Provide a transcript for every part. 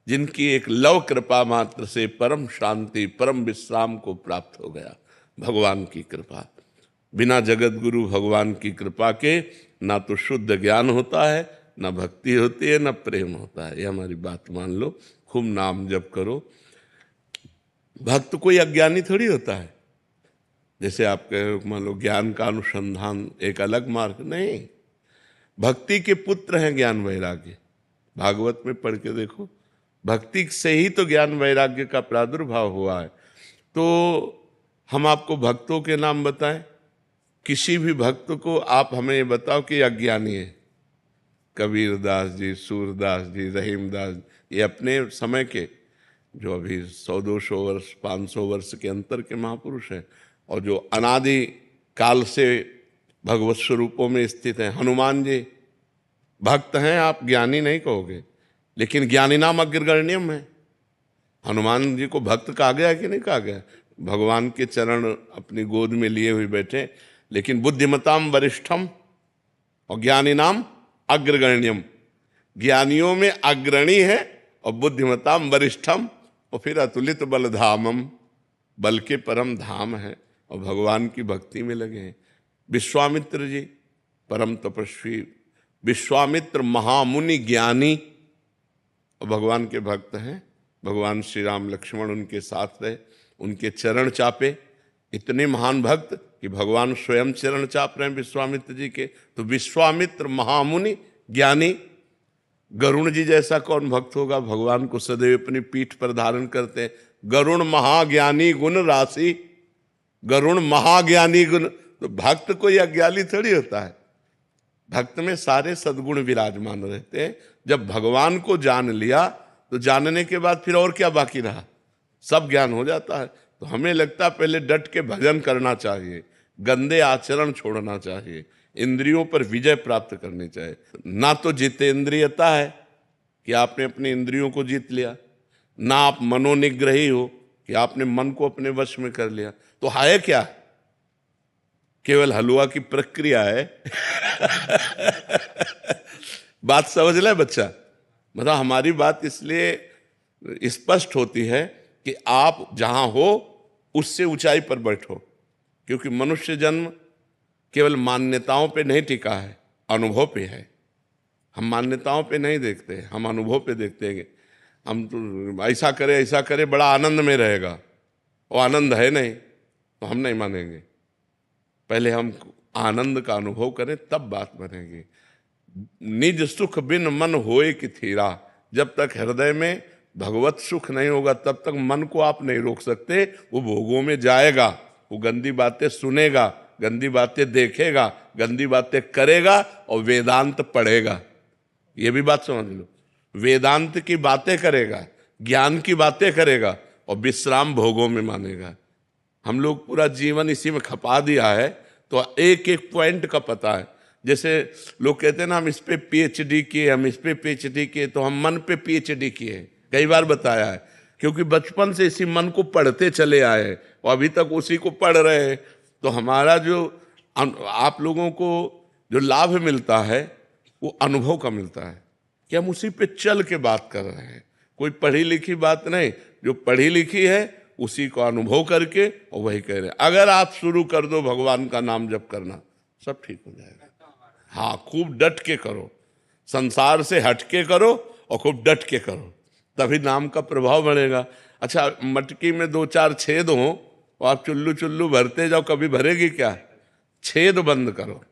जिनकी एक लव कृपा मात्र से परम शांति परम विश्राम को प्राप्त हो गया। भगवान की कृपा, बिना जगत गुरु भगवान की कृपा के ना तो शुद्ध ज्ञान होता है, ना भक्ति होती है, ना प्रेम होता है। ये हमारी बात मान लो। खूब नाम जप करो। भक्त कोई अज्ञानी थोड़ी होता है। जैसे आपके मान लो ज्ञान का अनुसंधान एक अलग मार्ग नहीं, भक्ति के पुत्र हैं ज्ञान वैराग्य। भागवत में पढ़ के देखो, भक्ति से ही तो ज्ञान वैराग्य का प्रादुर्भाव हुआ है। तो हम आपको भक्तों के नाम बताएं, किसी भी भक्त को आप हमें ये बताओ कि अज्ञानी है। कबीरदास जी, सूरदास जी, रहीमदास, ये अपने समय के जो अभी 100-200 वर्ष 500 वर्ष के अंतर के महापुरुष हैं, और जो अनादि काल से भगवत स्वरूपों में स्थित हैं। हनुमान जी भक्त हैं, आप ज्ञानी नहीं कहोगे, लेकिन ज्ञानी नाम अग्रगण्यम है। हनुमान जी को भक्त कहा गया कि नहीं कहा गया? भगवान के चरण अपनी गोद में लिए हुए बैठे, लेकिन बुद्धिमताम वरिष्ठम और ज्ञानी नाम अग्रगण्यम। ज्ञानियों में अग्रणी है और बुद्धिमताम वरिष्ठम, और फिर अतुलित बल धामम, बल के परम धाम है, और भगवान की भक्ति में लगे हैं। विश्वामित्र जी परम तपस्वी, विश्वामित्र महामुनि ज्ञानी और भगवान के भक्त हैं। भगवान श्री राम लक्ष्मण उनके साथ रहे, उनके चरण चापे। इतने महान भक्त कि भगवान स्वयं चरण चाप रहे हैं विश्वामित्र जी के। तो विश्वामित्र महामुनि ज्ञानी। गरुण जी जैसा कौन भक्त होगा? भगवान को सदैव अपनी पीठ पर धारण करते हैं। गरुण महाज्ञानी गुण राशि, गरुण महाज्ञानी गुण। तो भक्त कोई अज्ञानी थोड़ी होता है। भक्त में सारे सद्गुण विराजमान रहते हैं। जब भगवान को जान लिया तो जानने के बाद फिर और क्या बाकी रहा? सब ज्ञान हो जाता है। तो हमें लगता है पहले डट के भजन करना चाहिए, गंदे आचरण छोड़ना चाहिए, इंद्रियों पर विजय प्राप्त करनी चाहिए। ना तो जितेंद्रियता है कि आपने अपने इंद्रियों को जीत लिया, ना आप मनोनिग्रही हो कि आपने मन को अपने वश में कर लिया। तो है क्या? केवल हलवा की प्रक्रिया है। बात समझ ले बच्चा। मतलब हमारी बात इसलिए स्पष्ट होती है कि आप जहां हो उससे ऊंचाई पर बैठो, क्योंकि मनुष्य जन्म केवल मान्यताओं पे नहीं टिका है, अनुभव पे है। हम मान्यताओं पे नहीं देखते, हम अनुभव पे देखते हैं। हम तो ऐसा करे बड़ा आनंद में रहेगा, वो आनंद है नहीं, तो हम नहीं मानेंगे। पहले हम आनंद का अनुभव करें तब बात बनेगी। निज सुख बिन मन होए कि थीरा। जब तक हृदय में भगवत सुख नहीं होगा तब तक मन को आप नहीं रोक सकते। वो भोगों में जाएगा, वो गंदी बातें सुनेगा, गंदी बातें देखेगा, गंदी बातें करेगा और वेदांत पढ़ेगा। ये भी बात समझ लो, वेदांत की बातें करेगा, ज्ञान की बातें करेगा और विश्राम भोगों में मानेगा। हम लोग पूरा जीवन इसी में खपा दिया है, तो एक एक पॉइंट का पता है। जैसे लोग कहते हैं ना, हम इस पे पीएचडी किए, हम इस पे पीएचडी किए, तो हम मन पे पीएचडी किए। कई बार बताया है, क्योंकि बचपन से इसी मन को पढ़ते चले आए और अभी तक उसी को पढ़ रहे हैं। तो हमारा जो आप लोगों को जो लाभ मिलता है वो अनुभव का मिलता है कि हम उसी पे चल के बात कर रहे हैं। कोई पढ़ी लिखी बात नहीं, जो पढ़ी लिखी है उसी को अनुभव करके और वही कह रहे हैं। अगर आप शुरू कर दो भगवान का नाम जप करना, सब ठीक हो जाएगा। हाँ, खूब डट के करो, संसार से हट के करो और खूब डट के करो, तभी नाम का प्रभाव बढ़ेगा। अच्छा, मटकी में 2-4 छेद हो और आप चुल्लू चुल्लू भरते जाओ, कभी भरेगी क्या? छेद बंद करो।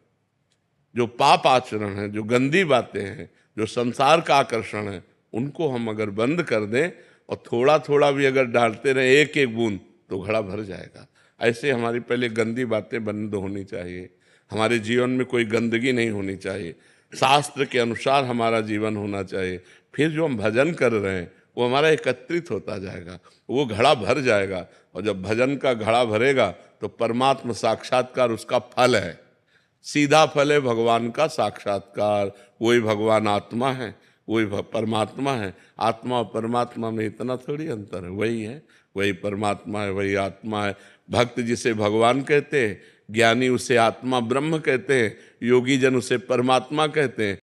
जो पाप आचरण है, जो गंदी बातें हैं, जो संसार का आकर्षण है, उनको हम अगर बंद कर दें और थोड़ा थोड़ा भी अगर डालते रहे, एक एक बूंद, तो घड़ा भर जाएगा। ऐसे हमारी पहले गंदी बातें बंद होनी चाहिए। हमारे जीवन में कोई गंदगी नहीं होनी चाहिए, शास्त्र के अनुसार हमारा जीवन होना चाहिए। फिर जो हम भजन कर रहे हैं वो हमारा एकत्रित होता जाएगा, वो घड़ा भर जाएगा। और जब भजन का घड़ा भरेगा तो परमात्मा साक्षात्कार उसका फल है। सीधा फल है भगवान का साक्षात्कार। वही भगवान आत्मा है, वही परमात्मा है। आत्मा और परमात्मा में इतना थोड़ी अंतर है, वही है, वही परमात्मा है, वही आत्मा है। भक्त जिसे भगवान कहते हैं, ज्ञानी उसे आत्मा ब्रह्म कहते हैं, योगी जन उसे परमात्मा कहते हैं।